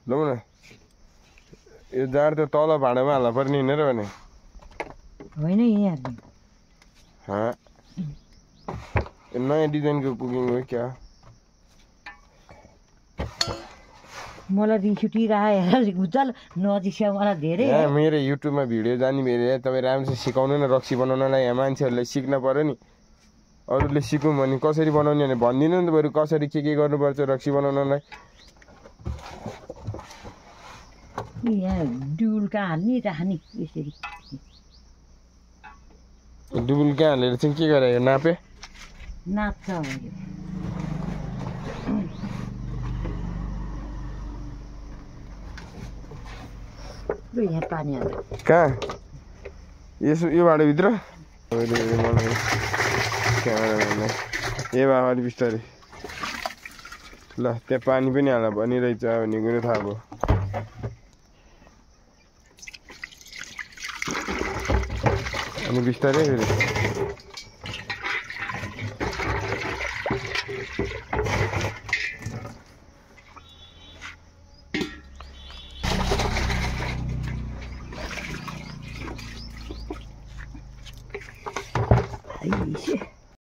लौ न यो जार त तल भाँडामा हाल्नु पर्ने होइन र भने होइन यहाँ नयाँ डिजाइनको कुकिङ हो क्या मलाई रिस उठिरहेको उज्जल नजिस्या मलाई धेरै मेरो युट्युबमा भिडियो जाने भेरे तपाईँ राम्रोसँग सिकाउनु न रक्सी बनाउनलाई यहाँ मान्छेहरूले सिक्न पर्यो नि अरूले सिकौँ भने कसरी बनाउने भने भनिदिनु नि त बरु कसरी के गर्नुपर्छ रक्सी बनाउनलाई यहाँ डुल कहाँ हाल्ने राख्ने यसरी डुबुल कहाँ हालेर चाहिँ के गरे नापे नाप्छ यहाँ पानी हाल्छ कहाँ यसो यो बाटोभित्र ए बाबा अलि बिस्तारै ल त्यहाँ पानी पनि हाल्दा भनिरहेछ भन्ने कुरो थाहा भयो अनि बिस्तारै फेरि Aí,